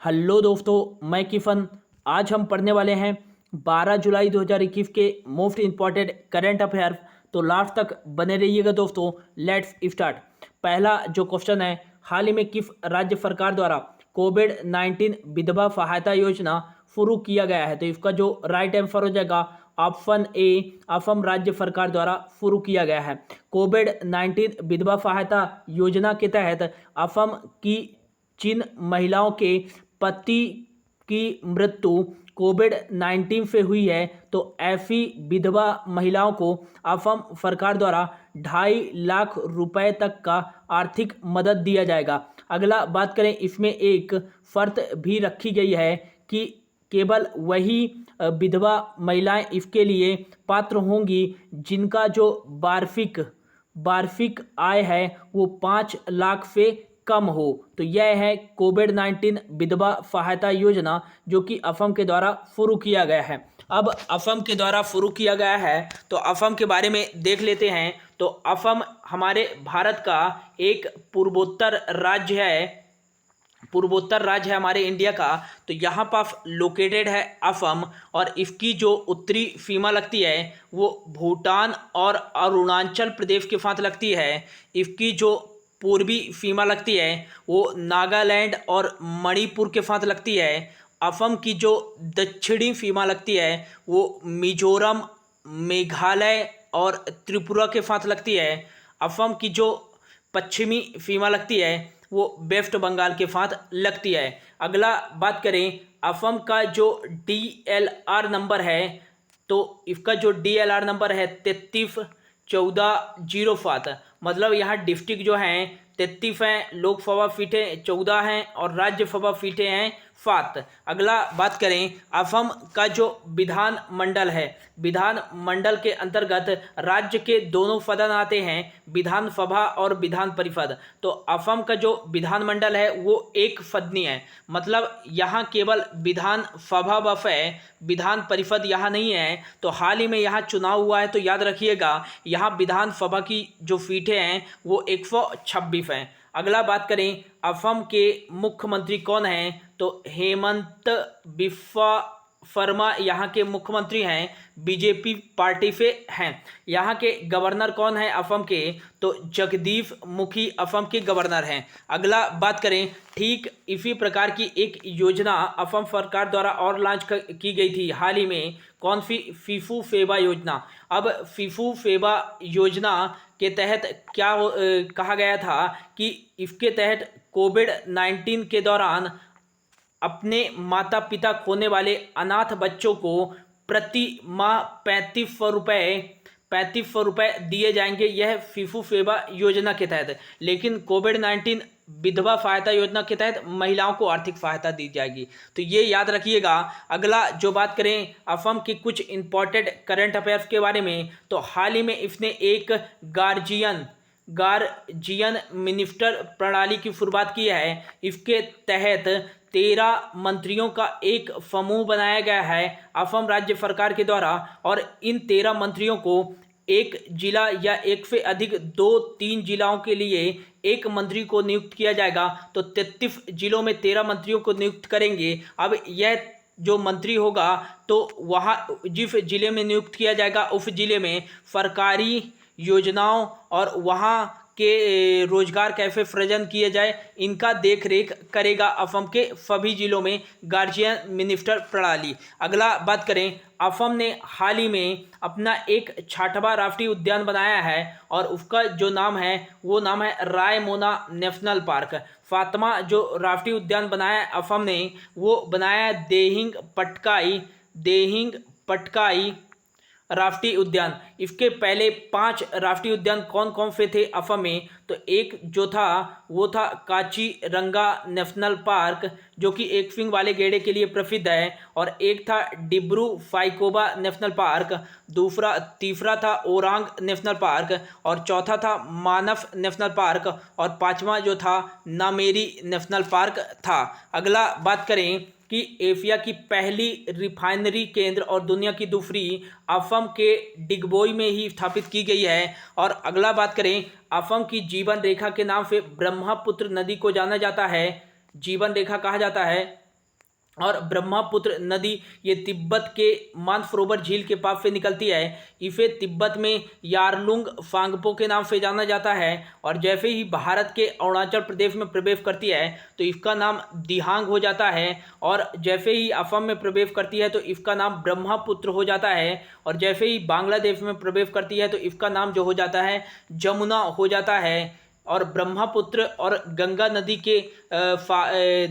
Hello दोस्तों, मैं किफ़न। आज हम पढ़ने वाले हैं 12 जुलाई 2021 के मोस्ट इम्पॉर्टेंट करंट अफेयर। तो लास्ट तक बने रहिएगा दोस्तों। Let's start. पहला जो क्वेश्चन है, हाल ही में किस राज्य सरकार द्वारा कोविड-19 विधवा सहायता योजना शुरू किया गया है? तो इसका जो राइट आंसर हो जाएगा ऑप्शन ए, असम राज्य सरकार द्वारा शुरू किया गया है। कोविड-19 विधवा सहायता योजना के तहत असम की जिन महिलाओं के पति की मृत्यु कोविड-19 से हुई है, तो ऐसी विधवा महिलाओं को असम सरकार द्वारा 2.5 लाख रुपए तक का आर्थिक मदद दिया जाएगा। अगला बात करें, इसमें एक शर्त भी रखी गई है कि केवल वही विधवा महिलाएं इसके लिए पात्र होंगी जिनका जो वार्षिक आय है वो 5 लाख से कम हो। तो यह है कोविड-19 विधवा सहायता योजना जो कि असम के द्वारा शुरू किया गया है। अब असम के द्वारा शुरू किया गया है तो असम के बारे में देख लेते हैं। तो असम हमारे भारत का एक पूर्वोत्तर राज्य है हमारे इंडिया का। तो यहाँ पर लोकेटेड है असम, और इसकी जो उत्तरी सीमा लगती है वो भूटान और अरुणाचल प्रदेश के साथ लगती है। इसकी जो पूर्वी सीमा लगती है वो नागालैंड और मणिपुर के साथ लगती है। असम की जो दक्षिणी सीमा लगती है वो मिजोरम, मेघालय और त्रिपुरा के साथ लगती है। असम की जो पश्चिमी सीमा लगती है वो वेस्ट बंगाल के साथ लगती है। अगला बात करें, असम का जो DLR नंबर है, तो इसका जो DLR नंबर है 331407। मतलब यहाँ डिस्ट्रिक्ट जो हैं 33 हैं, लोकसभा सीटें 14 हैं और राज्यसभा सीटें हैं 7। अगला बात करें, असम का जो विधान मंडल है, विधान मंडल के अंतर्गत राज्य के दोनों सदन आते हैं, विधानसभा और विधान परिषद। तो असम का जो विधान मंडल है वो एक सदनीय है। मतलब यहाँ केवल विधानसभा बस है, विधान परिषद यहाँ नहीं है। तो हाल ही में यहाँ चुनाव हुआ है, तो याद रखिएगा यहाँ विधानसभा की जो सीटें हैं वो 126 हैं। अगला बात करें, असम के मुख्यमंत्री कौन हैं? तो हेमंत बिस्वा शर्मा यहाँ के मुख्यमंत्री हैं, बीजेपी पार्टी से हैं। यहाँ के गवर्नर कौन है असम के? तो जगदीश मुखी असम के गवर्नर हैं। अगला बात करें, ठीक इसी प्रकार की एक योजना असम सरकार द्वारा और लॉन्च की गई थी हाल ही में। कौन सी? शिशु सेवा योजना। अब शिशु सेवा योजना के तहत क्या कहा गया था कि इसके तहत कोविड-19 के दौरान अपने माता पिता खोने वाले अनाथ बच्चों को प्रति माह 3500 रुपये दिए जाएंगे, यह शिशु सेवा योजना के तहत। लेकिन कोविड-19 विधवा सहायता योजना के तहत महिलाओं को आर्थिक सहायता दी जाएगी। तो ये याद रखिएगा। अगला जो बात करें असम की कुछ इंपॉर्टेंट करंट अफेयर्स के बारे में, तो हाल ही में इसने एक गार्जियन मिनिस्टर प्रणाली की शुरुआत की है। इसके तहत 13 मंत्रियों का एक समूह बनाया गया है असम राज्य सरकार के द्वारा, और इन 13 मंत्रियों को एक जिला या एक से अधिक 2-3 जिलाओं के लिए एक मंत्री को नियुक्त किया जाएगा। तो 33 जिलों में 13 मंत्रियों को नियुक्त करेंगे। अब यह जो मंत्री होगा तो वहाँ जिस जिले में नियुक्त किया जाएगा उस जिले में सरकारी योजनाओं और वहाँ के रोजगार कैसे सृजन किए जाए इनका देख रेख करेगा असम के सभी जिलों में गार्जियन मिनिस्टर प्रणाली। अगला बात करें, असम ने हाल ही में अपना एक 6वां राष्ट्रीय उद्यान बनाया है और उसका जो नाम है वो नाम है रायमोना नेशनल पार्क। 7वां जो राष्ट्रीय उद्यान बनाया है असम ने वो बनाया है देहिंग पटकाई राष्ट्रीय उद्यान। इसके पहले 5 राष्ट्रीय उद्यान कौन कौन से थे असम में? तो एक जो था वो था काजीरंगा नेशनल पार्क जो कि एक सींग वाले गैंडे के लिए प्रसिद्ध है, और एक था डिब्रू साइखोवा नेशनल पार्क, तीसरा था ओरांग नेशनल पार्क, और चौथा था मानस नेशनल पार्क, और 5वां जो था नामेरी नेशनल पार्क था। अगला बात करें कि एशिया की पहली रिफाइनरी केंद्र और दुनिया की दूसरी असम के डिगबोई में ही स्थापित की गई है। और अगला बात करें, असम की जीवन रेखा के नाम से ब्रह्मपुत्र नदी को जाना जाता है, जीवन रेखा कहा जाता है। और ब्रह्मपुत्र नदी ये तिब्बत के मानसरोवर झील के पास से निकलती है। इसे तिब्बत में यारलुंग फांगपो के नाम से जाना जाता है। और जैसे ही भारत के अरुणाचल प्रदेश में प्रवेश करती है तो इसका नाम दिहांग हो जाता है। और जैसे ही असम में प्रवेश करती है तो इसका नाम ब्रह्मपुत्र हो जाता है। और जैसे ही बांग्लादेश में प्रवेश करती है तो इसका नाम जो हो जाता है जमुना हो जाता है। और ब्रह्मपुत्र और गंगा नदी के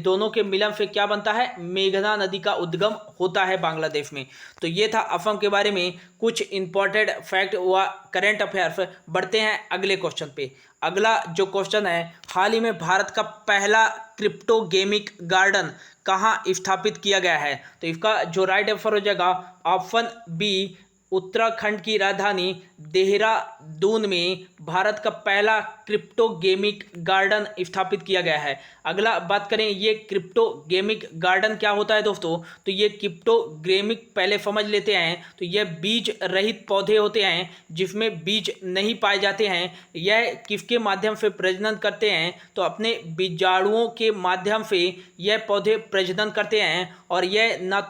दोनों के मिलन से क्या बनता है, मेघना नदी का उद्गम होता है बांग्लादेश में। तो ये था असम के बारे में कुछ इंपॉर्टेंट फैक्ट व करंट अफेयर्स। बढ़ते हैं अगले क्वेश्चन पे। अगला जो क्वेश्चन है, हाल ही में भारत का पहला क्रिप्टो गेमिंग गार्डन कहाँ स्थापित किया गया है? तो इसका जो राइट आंसर हो जाएगा ऑप्शन बी, उत्तराखंड की राजधानी देहरादून में भारत का पहला क्रिप्टो गेमिंग गार्डन स्थापित किया गया है। अगला बात करें ये क्रिप्टो गेमिंग गार्डन क्या होता है दोस्तों, तो ये क्रिप्टो गेमिंग पहले समझ लेते हैं। तो ये बीज रहित पौधे होते हैं जिसमें बीज नहीं पाए जाते हैं। यह किसके माध्यम से प्रजनन करते हैं, तो अपने बीजाणुओं के माध्यम से यह पौधे प्रजनन करते हैं। और यह ना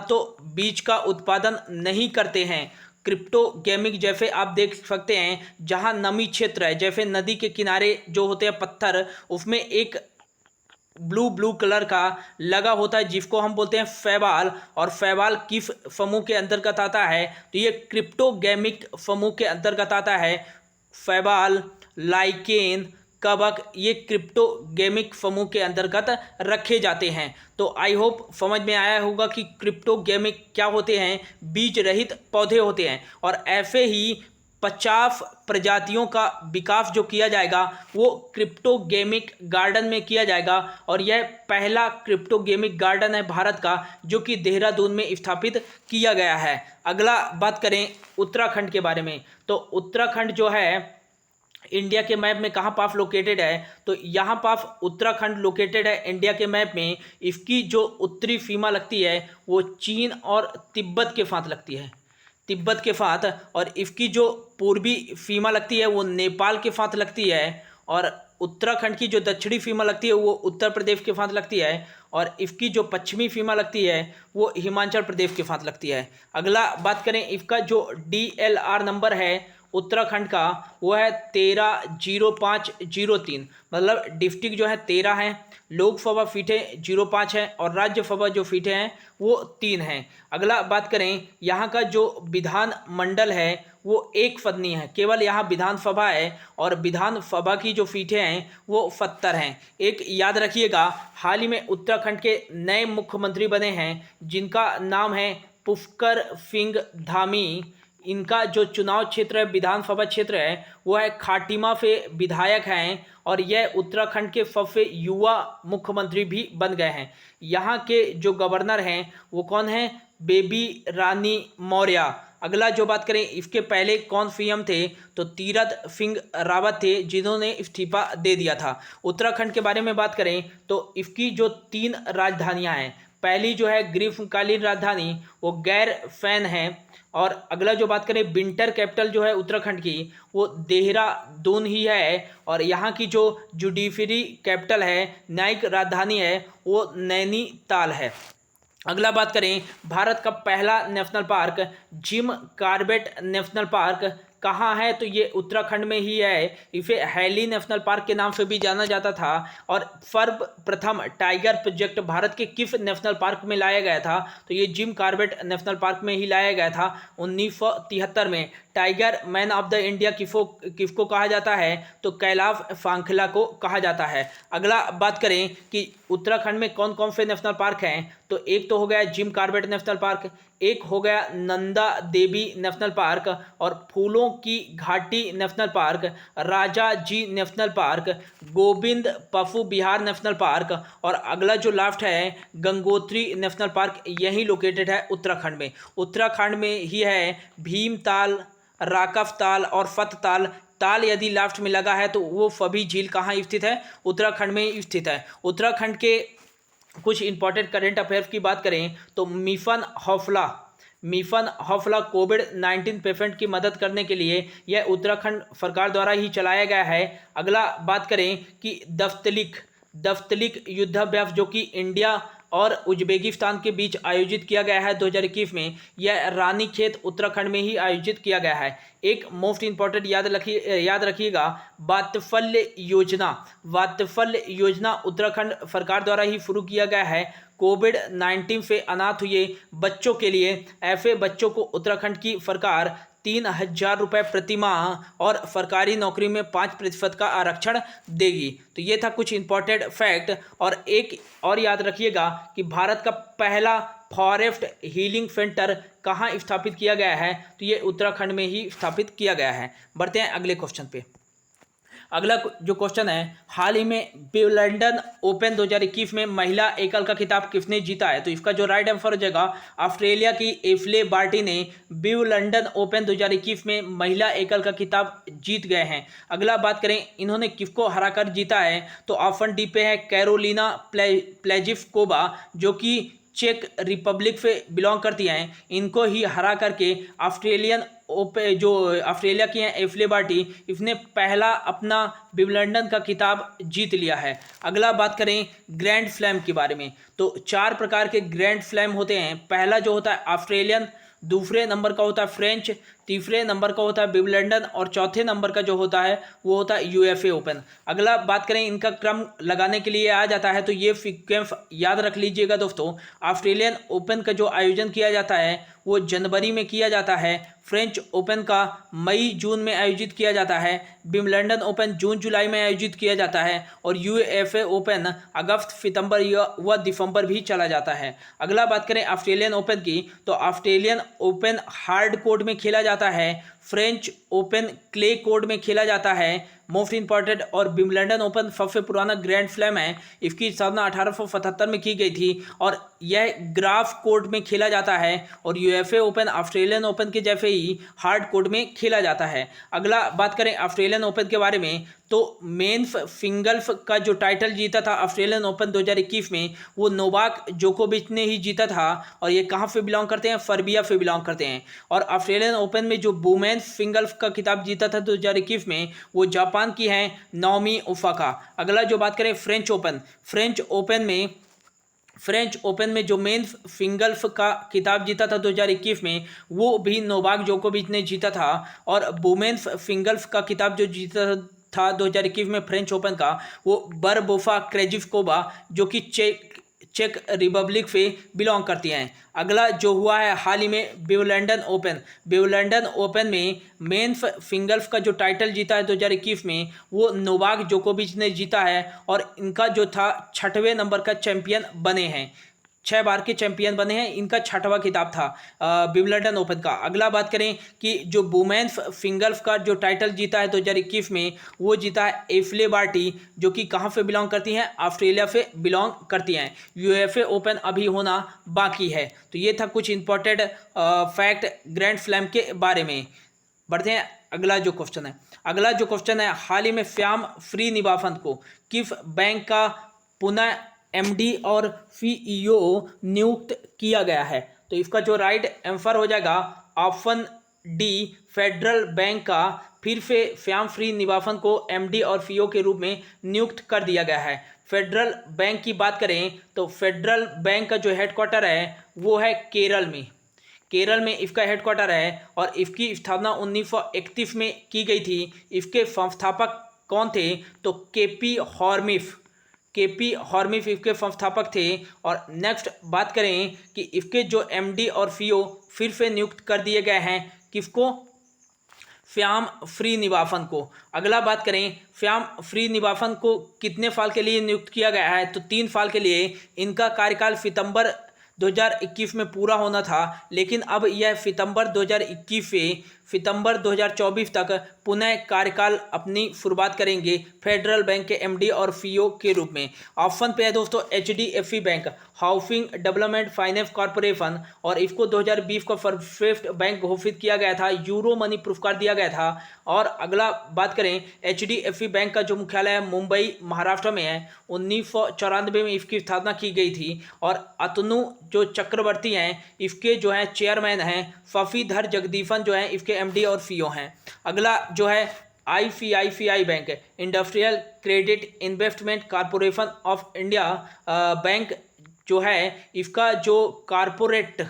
तो बीज का उत्पादन नहीं करते हैं। क्रिप्टो गेमिंग जैसे आप देख सकते हैं जहां नमी क्षेत्र है, जैसे नदी के किनारे जो होते हैं पत्थर, उसमें एक ब्लू कलर का लगा होता है जिसको हम बोलते हैं शैवाल। और शैवाल किस समूह के अंतर्गत आता है, तो ये क्रिप्टो गेमिंग समूह के अंतर्गत आता है। शैवाल, लाइकेन, कवक ये क्रिप्टो गेमिंग समूह के अंतर्गत रखे जाते हैं। तो आई होप समझ में आया होगा कि क्रिप्टो गेमिंग क्या होते हैं, बीज रहित पौधे होते हैं। और ऐसे ही 50 प्रजातियों का विकास जो किया जाएगा वो क्रिप्टो गेमिंग गार्डन में किया जाएगा। और यह पहला क्रिप्टो गेमिंग गार्डन है भारत का जो कि देहरादून में स्थापित किया गया है। अगला बात करें उत्तराखंड के बारे में। तो उत्तराखंड जो है इंडिया के मैप में कहाँ पास लोकेटेड है, तो यहाँ पास उत्तराखंड लोकेटेड है इंडिया के मैप में। इसकी जो उत्तरी सीमा लगती है वो चीन और तिब्बत के साथ लगती है, तिब्बत के साथ। और इसकी जो पूर्वी सीमा लगती है वो नेपाल के साथ लगती है। और उत्तराखंड की जो दक्षिणी सीमा लगती है वो उत्तर प्रदेश के साथ लगती है। और इसकी जो पश्चिमी सीमा लगती है वो हिमाचल प्रदेश के साथ लगती है। अगला बात करें इसका जो DLR नंबर है उत्तराखंड का वो है 130503। मतलब डिस्ट्रिक्ट जो है 13 है, लोकसभा सीटें 05 है और राज्यसभा जो सीटें हैं वो 3 हैं। अगला बात करें यहाँ का जो विधान मंडल है वो एक सदनीय है, केवल यहाँ विधानसभा है। और विधानसभा की जो सीटें हैं वो 70 हैं। एक याद रखिएगा, हाल ही में उत्तराखंड के नए मुख्यमंत्री बने हैं जिनका नाम है पुष्कर सिंह धामी। इनका जो चुनाव क्षेत्र है, विधानसभा क्षेत्र है, वो है खाटिमा से विधायक हैं। और यह उत्तराखंड के सबसे युवा मुख्यमंत्री भी बन गए हैं। यहाँ के जो गवर्नर हैं वो कौन है, बेबी रानी मौर्य। अगला जो बात करें इसके पहले कौन सीएम थे, तो तीरथ सिंह रावत थे जिन्होंने इस्तीफा दे दिया था। उत्तराखंड के बारे में बात करें तो इसकी जो 3 राजधानियां हैं, पहली जो है ग्रीष्मकालीन राजधानी वो गैर फैन है। और अगला जो बात करें विंटर कैपिटल जो है उत्तराखंड की वो देहरादून ही है। और यहाँ की जो जुडिशरी कैपिटल है, न्यायिक राजधानी है, वो नैनीताल है। अगला बात करें भारत का पहला national park Jim Corbett national park कहाँ है, तो ये उत्तराखंड में ही है। इसे हैली नेशनल पार्क के नाम से भी जाना जाता था। और सर्वप्रथम टाइगर प्रोजेक्ट भारत के किस नेशनल पार्क में लाया गया था, तो ये जिम कॉर्बेट नेशनल पार्क में ही लाया गया था 1973 में। Tiger man of the India किसको कहा जाता है, तो कैलाश सांखला को कहा जाता है। अगला बात करें कि उत्तराखंड में कौन कौन से नेशनल पार्क हैं, तो एक तो हो गया जिम कॉर्बेट नेशनल पार्क, एक हो गया नंदा देवी नेशनल पार्क, और फूलों की घाटी नेशनल पार्क, राजा जी नेशनल पार्क, गोविंद पशु विहार नेशनल पार्क, और अगला जो लास्ट है गंगोत्री नेशनल पार्क, यही लोकेटेड है उत्तराखंड में। उत्तराखंड में ही है भीमताल, राकफ ताल और फत ताल। ताल यदि लास्ट में लगा है तो वो सभी झील कहाँ स्थित है, उत्तराखंड में स्थित है। उत्तराखंड के कुछ इंपॉर्टेंट करंट अफेयर्स की बात करें तो मिशन हौफला कोविड-19 पेशेंट की मदद करने के लिए यह उत्तराखंड सरकार द्वारा ही चलाया गया है। अगला बात करें कि दफ्तलिक युद्धाभ्यास जो कि इंडिया और उज्बेकिस्तान के बीच आयोजित किया गया है 2021 में, यह रानीखेत उत्तराखंड में ही आयोजित किया गया है। एक मोस्ट इंपॉर्टेंट याद रखिएगा, वात्सल्य योजना उत्तराखंड सरकार द्वारा ही शुरू किया गया है। कोविड-19 से अनाथ हुए बच्चों के लिए ऐसे बच्चों को उत्तराखंड की सरकार 3,000 रुपये प्रति माह और सरकारी नौकरी में 5% का आरक्षण देगी। तो ये था कुछ इंपॉर्टेंट फैक्ट। और एक और याद रखिएगा कि भारत का पहला फॉरेस्ट हीलिंग सेंटर कहाँ स्थापित किया गया है, तो ये उत्तराखंड में ही स्थापित किया गया है। बढ़ते हैं अगले क्वेश्चन पे। अगला जो क्वेश्चन है, हाल ही में विंबलडन ओपन 2021 में महिला एकल का खिताब किसने जीता है? तो इसका जो राइट आंसर हो जाएगा, ऑस्ट्रेलिया की एशले बार्टी ने विंबलडन ओपन 2021 में महिला एकल का खिताब जीत गए हैं। अगला बात करें इन्होंने किसको हराकर जीता है, तो ऑप्शन डी पे है कैरोलिना प्लेजिस्कोवा जो कि चेक रिपब्लिक से बिलोंग करती हैं। इनको ही हरा करके ऑस्ट्रेलिया की हैं एशले बार्टी, इसने पहला अपना विंबलडन का खिताब जीत लिया है। अगला बात करें ग्रैंड स्लैम के बारे में, तो 4 प्रकार के ग्रैंड स्लैम होते हैं। पहला जो होता है ऑस्ट्रेलियन, दूसरे नंबर का होता है फ्रेंच, तीसरे नंबर का होता है विंबलडन और चौथे नंबर का जो होता है वो होता है यूएफए ओपन। अगला बात करें इनका क्रम लगाने के लिए आ जाता है, तो ये सीक्वेंस याद रख लीजिएगा दोस्तों। ऑस्ट्रेलियन ओपन का जो आयोजन किया जाता है वो जनवरी में किया जाता है, फ्रेंच ओपन का मई जून में आयोजित किया जाता है, विंबलडन ओपन जून जुलाई में आयोजित किया जाता है और यूएफए ओपन अगस्त सितंबर व दिसंबर भी चला जाता है। अगला बात करें ऑस्ट्रेलियन ओपन की, तो ऑस्ट्रेलियन ओपन हार्ड कोर्ट में खेला जाता है, फ्रेंच ओपन क्ले कोर्ट में खेला जाता है मोस्ट इंपॉर्टेंट, और विंबलडन ओपन सबसे पुराना ग्रैंड स्लैम है। इसकी स्थापना 1877 में की गई थी और यह ग्राफ कोर्ट में खेला जाता है और यूएफए ओपन ऑस्ट्रेलियन ओपन के जैसे ही हार्ड कोर्ट में खेला जाता है। अगला बात करें ऑस्ट्रेलियन ओपन के बारे में, तो मेंस सिंगल्स का जो टाइटल जीता था ऑस्ट्रेलियन ओपन 2021 में वो नोवाक जोकोविच ने ही जीता था और ये कहाँ से बिलोंग करते हैं, सर्बिया से बिलोंग करते हैं। और ऑस्ट्रेलियन ओपन में जो वुमेन्स सिंगल्स का खिताब जीता था 2021 में वो जापान की हैं नाओमी ओसाका। अगला जो बात करें फ्रेंच ओपन में जो मेंस सिंगल्स का खिताब जीता था 2021 में वो भी नोवाक जोकोविच ने जीता था। और वुमेन्स सिंगल्स का खिताब जो जीता था 2021 में फ्रेंच ओपन का वो बारबोसा क्रेजिस्कोवा जो कि चेक रिपब्लिक से बिलोंग करती हैं। अगला जो हुआ है हाल ही में विंबलडन ओपन में मेंस सिंगल्स का जो टाइटल जीता है 2021 में वो नोवाक जोकोविच ने जीता है और इनका जो था 6वें नंबर का चैंपियन बने हैं, 6 बार के चैंपियन बने हैं, इनका 6वां खिताब था विंबलडन ओपन का। अगला बात करें कि जो वुमेन्स सिंगल्स का जो टाइटल जीता है 2021 में वो जीता है एशले बार्टी जो कि कहाँ से बिलोंग करती हैं, ऑस्ट्रेलिया से बिलोंग करती हैं। यूएफए ओपन अभी होना बाकी है। तो ये था कुछ इंपॉर्टेंट फैक्ट ग्रैंड स्लैम के बारे में। बढ़ते हैं अगला जो क्वेश्चन है, हाल ही में श्याम श्रीनिवासन को किस बैंक का पुनः एमडी और सीईओ नियुक्त किया गया है? तो इसका जो राइट आंसर हो जाएगा ऑप्शन डी, फेडरल बैंक का फिर से श्याम श्रीनिवासन को एमडी और सीईओ के रूप में नियुक्त कर दिया गया है। फेडरल बैंक की बात करें तो फेडरल बैंक का जो हेडक्वार्टर है वो है केरल में इसका हेडक्वार्टर है और इसकी स्थापना 1931 में की गई थी। इसके संस्थापक कौन थे? तो केपी हॉर्मिफ इसके संस्थापक थे। और नेक्स्ट बात करें कि इसके जो एमडी और सीईओ फिर से नियुक्त कर दिए गए हैं, किसको? श्याम श्रीनिवासन को। अगला बात करें श्याम श्रीनिवासन को कितने साल के लिए नियुक्त किया गया है? तो 3 साल के लिए। इनका कार्यकाल सितंबर 2021 में पूरा होना था, लेकिन अब यह सितंबर 2021 से सितंबर 2024 तक पुनः कार्यकाल अपनी शुरुआत करेंगे फेडरल बैंक के एमडी और सीईओ के रूप में। ऑप्शन पे है दोस्तों HDFC bank, housing development finance corporation, और इसको 2020 को सर्वश्रेष्ठ बैंक घोषित किया गया था, यूरो मनी पुरस्कार दिया गया था। और अगला बात करें एचडीएफसी बैंक का जो मुख्यालय है मुंबई महाराष्ट्र में है। 1994 में इसकी स्थापना की गई थी और अतनु जो चक्रवर्ती हैं इसके जो हैं चेयरमैन हैं। फफीधर जगदीशन जो हैं इसके एमडी और सीईओ हैं। अगला जो है ICICI bank, industrial credit investment corporation of India bank जो है, इसका जो कारपोरेट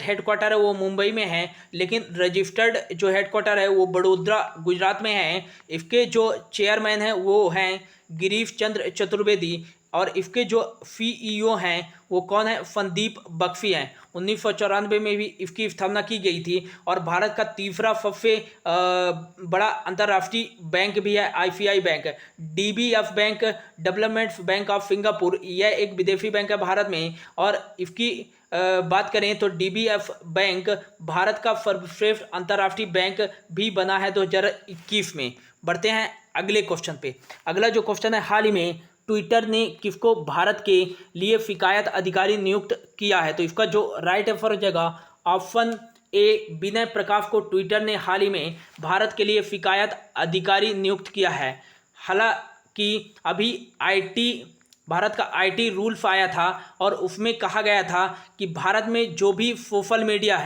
हेडक्वार्टर है वो मुंबई में है, लेकिन रजिस्टर्ड जो हेडक्वार्टर है वो बड़ोदरा गुजरात में है। इसके जो चेयरमैन हैं वो हैं गिरीश चंद्र चतुर्वेदी, और इसके जो CEO हैं वो कौन है, फंदीप बख्शी हैं। 1994 में भी इसकी स्थापना की गई थी, और भारत का तीसरा सबसे बड़ा अंतर्राष्ट्रीय बैंक भी है ICICI bank. DBF bank, development bank of Singapore, यह एक विदेशी बैंक है भारत में, और इसकी बात करें तो DBF बैंक भारत का सर्वश्रेष्ठ अंतर्राष्ट्रीय बैंक भी बना है 2021 में। बढ़ते हैं अगले क्वेश्चन पे। अगला जो क्वेश्चन है, हाल ही में ट्विटर ने किसको भारत के लिए शिकायत अधिकारी नियुक्त किया है? तो इसका जो राइट आंसर हो जाएगा ऑप्शन ए, विनय प्रकाश को ट्विटर ने हाल ही में भारत के लिए शिकायत अधिकारी नियुक्त किया है। हालांकि अभी भारत का IT रूल्स आया था, और उसमें कहा गया था कि भारत में जो भी सोशल मीडिया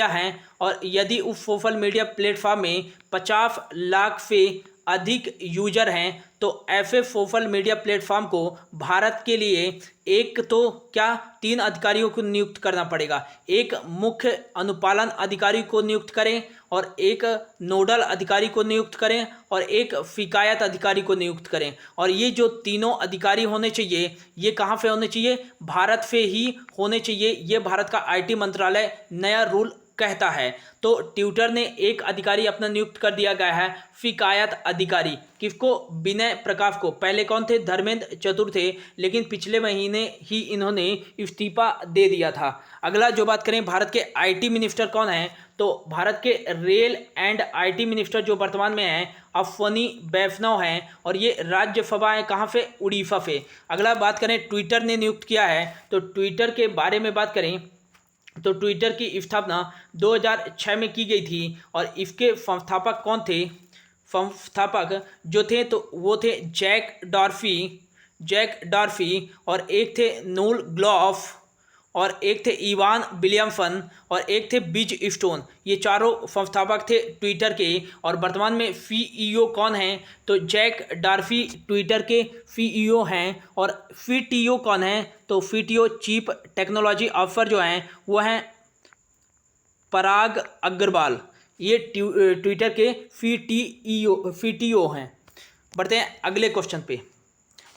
हैं और यदि उस सोशल मीडिया प्लेटफॉर्म में 50 लाख से अधिक यूजर हैं तो ऐसे सोशल मीडिया प्लेटफॉर्म को भारत के लिए एक तो 3 अधिकारियों को नियुक्त करना पड़ेगा। एक मुख्य अनुपालन अधिकारी को नियुक्त करें, और एक नोडल अधिकारी को नियुक्त करें, और एक शिकायत अधिकारी को नियुक्त करें। और ये जो तीनों अधिकारी होने चाहिए, ये कहाँ से होने चाहिए? भारत से ही होने चाहिए। ये भारत का IT मंत्रालय नया रूल कहता है। तो ट्विटर ने एक अधिकारी अपना नियुक्त कर दिया गया है, शिकायत अधिकारी। किसको? विनय प्रकाश को। पहले कौन थे? धर्मेंद्र चतुर थे, लेकिन पिछले महीने ही इन्होंने इस्तीफा दे दिया था। अगला जो बात करें, भारत के IT मिनिस्टर कौन हैं? तो भारत के रेल एंड IT मिनिस्टर जो वर्तमान में हैं अश्वनी वैष्णव हैं, और ये राज्यसभा है कहाँ से? उड़ीसा से। अगला बात करें, ट्विटर ने नियुक्त किया है, तो ट्विटर के बारे में बात करें तो ट्विटर की स्थापना 2006 में की गई थी, और इसके संस्थापक कौन थे? संस्थापक जो थे तो वो थे जैक डॉर्फी, और एक थे नूल ग्लॉफ, और एक थे इवान विलियमसन, और एक थे बिज स्टोन। ये चारों संस्थापक थे ट्विटर के। और वर्तमान में CEO कौन हैं? तो जैक डॉर्फी ट्विटर के CEO हैं। और CTO कौन है? तो CTO चीफ टेक्नोलॉजी ऑफिसर जो हैं वो हैं पराग अग्रवाल। ये ट्विटर के CTO हैं। बढ़ते हैं अगले क्वेश्चन पे।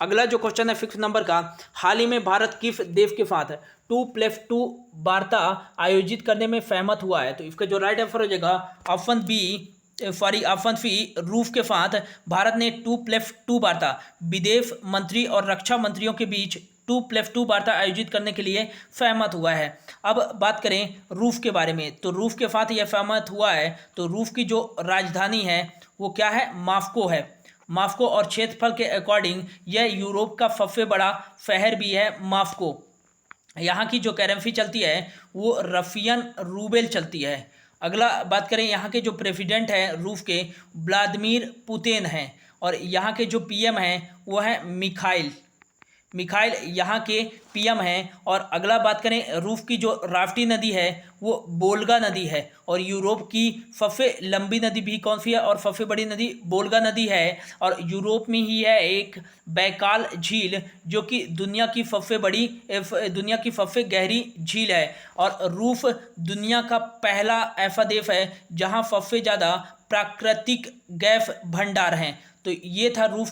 अगला जो क्वेश्चन है 6 नंबर का, हाल ही में भारत किस देश के साथ 2+2 वार्ता आयोजित करने में सहमत हुआ है? तो इसका जो राइट आंसर हो जाएगा ऑप्शन सी, रूस के साथ भारत ने 2+2 वार्ता, विदेश मंत्री और रक्षा मंत्रियों के बीच 2+2 वार्ता आयोजित करने के लिए सहमत हुआ है। अब बात करें रूस के बारे में, तो रूस के साथ यह सहमत हुआ है। तो रूस की जो राजधानी है वो क्या है? मॉस्को है। मॉस्को, और क्षेत्रफल के अकॉर्डिंग यह यूरोप का सबसे बड़ा शहर भी है मॉस्को। यहाँ की जो करेंसी चलती है वो रशियन रूबेल चलती है। अगला बात करें, यहाँ के जो प्रेसिडेंट हैं रूस के, व्लादिमीर पुतिन हैं, और यहाँ के जो PM हैं वो हैं मिखाइल यहाँ के PM हैं। और अगला बात करें, रूस की जो राष्ट्रीय नदी है वो बोल्गा नदी है, और यूरोप की सबसे लंबी नदी भी कौन सी है? और सबसे बड़ी नदी बोल्गा नदी है। और यूरोप में ही है एक बैकाल झील, जो कि दुनिया की सबसे गहरी झील है। और रूस दुनिया का पहला ऐसा देश है जहां सबसे ज़्यादा प्राकृतिक गैस भंडार हैं। तो ये था रूस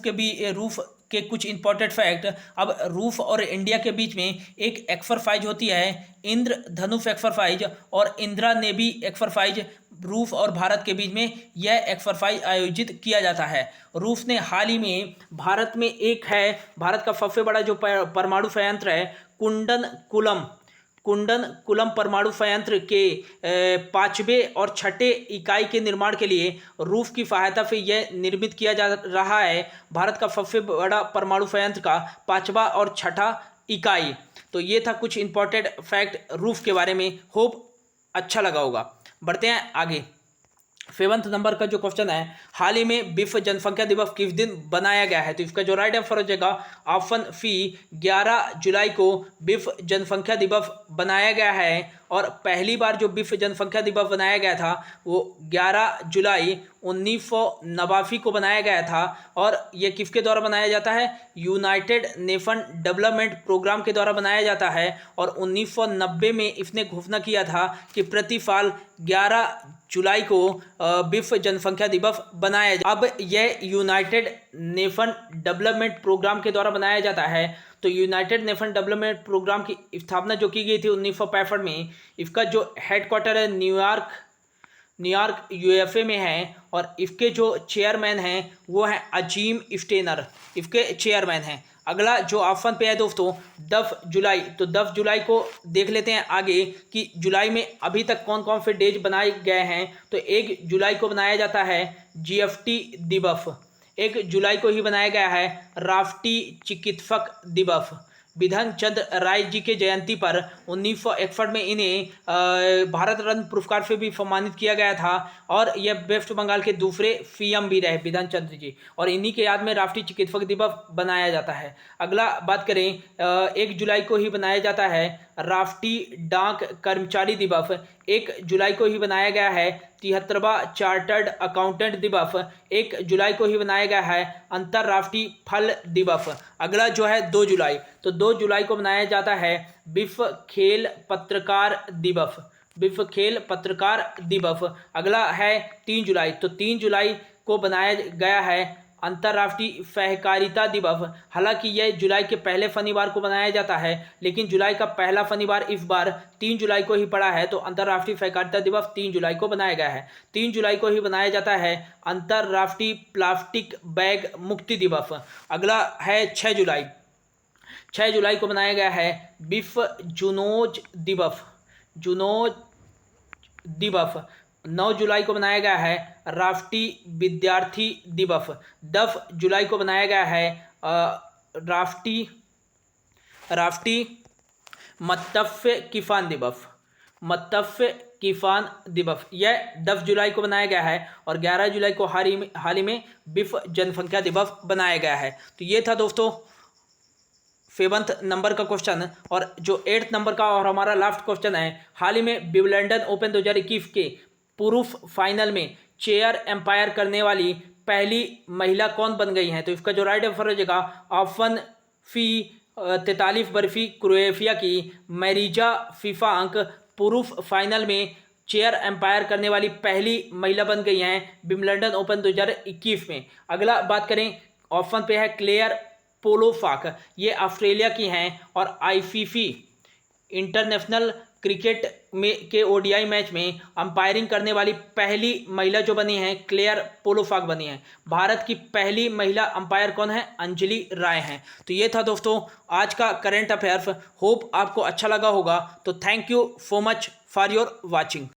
के कुछ इंपॉर्टेंट फैक्ट। अब रूस और इंडिया के बीच में एक एक्सरसाइज होती है, इंद्रधनुष एक्सरसाइज और इंदिरा नेवी एक्सरसाइज। रूस और भारत के बीच में यह एक्सरसाइज आयोजित किया जाता है। रूस ने हाल ही में भारत का सबसे बड़ा जो परमाणु संयंत्र है कुंडनकुलम परमाणु संयंत्र के 5वें और 6ठे इकाई के निर्माण के लिए रूस की सहायता से यह निर्मित किया जा रहा है। भारत का सबसे बड़ा परमाणु संयंत्र का 5वां और 6ठा इकाई। तो ये था कुछ इंपॉर्टेंट फैक्ट रूस के बारे में। होप अच्छा लगा होगा। बढ़ते हैं आगे। 7वें नंबर का जो क्वेश्चन है, हाल ही में विश्व जनसंख्या दिवस किस दिन बनाया गया है? तो इसका जो राइट आंसर हो जाएगा ऑप्शन सी 11 जुलाई को विश्व जनसंख्या दिवस बनाया गया है। और पहली बार जो विश्व जनसंख्या दिवस बनाया गया था वो 11 जुलाई 1989 को बनाया गया था। और ये किसके द्वारा बनाया जाता है? यूनाइटेड नेशन डेवलपमेंट प्रोग्राम के द्वारा बनाया जाता है। और 1990 में इसने घोषणा किया था कि प्रति साल 11 जुलाई को विश्व जनसंख्या दिवस बनाया जाए। अब यह यूनाइटेड नेशन डेवलपमेंट प्रोग्राम के द्वारा बनाया जाता है। तो यूनाइटेड नेशन डेवलपमेंट प्रोग्राम की स्थापना जो की गई थी 1965 में, इसका जो हेडक्वार्टर है न्यूयॉर्क यूएसए में है। और इसके जो चेयरमैन हैं वो हैं अजीम स्टेनर, इसके चेयरमैन हैं। अगला जो ऑप्शन पे है दोस्तों 10 जुलाई, तो 10 जुलाई को देख लेते हैं आगे कि जुलाई में अभी तक कौन कौन से डेज बनाए गए हैं। तो 1 जुलाई को बनाया जाता है जीएफटी दिवस, 1 जुलाई को ही बनाया गया है राष्ट्रीय चिकित्सक दिवस। बिधन चंद्र राय जी के जयंती पर 1961 में इन्हें भारत रत्न पुरस्कार से भी सम्मानित किया गया था। और यह वेस्ट बंगाल के दूसरे सीएम भी रहे बिधन चंद्र जी, और इन्हीं के याद में राष्ट्रीय चिकित्सक दिवस बनाया जाता है। अगला बात करें 1 जुलाई को ही बनाया जाता है राष्ट्रीय डाक कर्मचारी दिवस, 1 जुलाई को ही बनाया गया है 73वां चार्टर्ड अकाउंटेंट दिवस, 1 जुलाई को ही बनाया गया है अंतर्राष्ट्रीय फल दिवस। अगला जो है 2 जुलाई, तो 2 जुलाई को बनाया जाता है विश्व खेल पत्रकार दिवस, विश्व खेल पत्रकार दिवस। अगला है 3 जुलाई, तो 3 जुलाई को बनाया गया है अंतर्राष्ट्रीय सहकारिता दिवस। हालांकि यह जुलाई के पहले शनिवार को बनाया जाता है, लेकिन जुलाई का पहला शनिवार इस बार 3 जुलाई को ही पड़ा है, तो अंतर्राष्ट्रीय सहकारिता दिवस 3 जुलाई को बनाया गया है। 3 जुलाई को ही बनाया जाता है अंतर्राष्ट्रीय प्लास्टिक बैग मुक्ति दिवस। अगला है 6 जुलाई, 6 जुलाई को बनाया गया है विश्व जूनोज दिवस, जूनोज दिवस। 9 जुलाई को बनाया गया है राष्ट्रीय विद्यार्थी दिवस। 10 जुलाई को बनाया गया है राष्ट्रीय मत्स्य किसान दिवस, मत्स्य किसान दिवस। यह 10 जुलाई को बनाया गया है। और 11 जुलाई को हाल ही में विश्व जनसंख्या दिवस बनाया गया है। तो ये था दोस्तों 7वें नंबर का क्वेश्चन। और जो 8th नंबर का और हमारा लास्ट क्वेश्चन है, हाल ही में विंबलडन ओपन 2021 के पुरुष फाइनल में चेयर एम्पायर करने वाली पहली महिला कौन बन गई हैं? तो इसका जो राइट आंसर हो जाएगा ऑप्शन सी 43 वर्षीय क्रोएशिया की मैरिजा फिफांक पुरुष फाइनल में चेयर एम्पायर करने वाली पहली महिला बन गई हैं विंबलडन ओपन 2021 में। अगला बात करें, ऑप्शन पे है क्लेयर पोलोफाक, ये ऑस्ट्रेलिया की हैं। और आईसीसी इंटरनेशनल क्रिकेट में के ओडीआई मैच में अंपायरिंग करने वाली पहली महिला जो बनी है क्लेयर पोलोफाक बनी है। भारत की पहली महिला अंपायर कौन है? अंजलि राय हैं। तो ये था दोस्तों आज का करंट अफेयर्स। होप आपको अच्छा लगा होगा। तो thank you so much for your watching.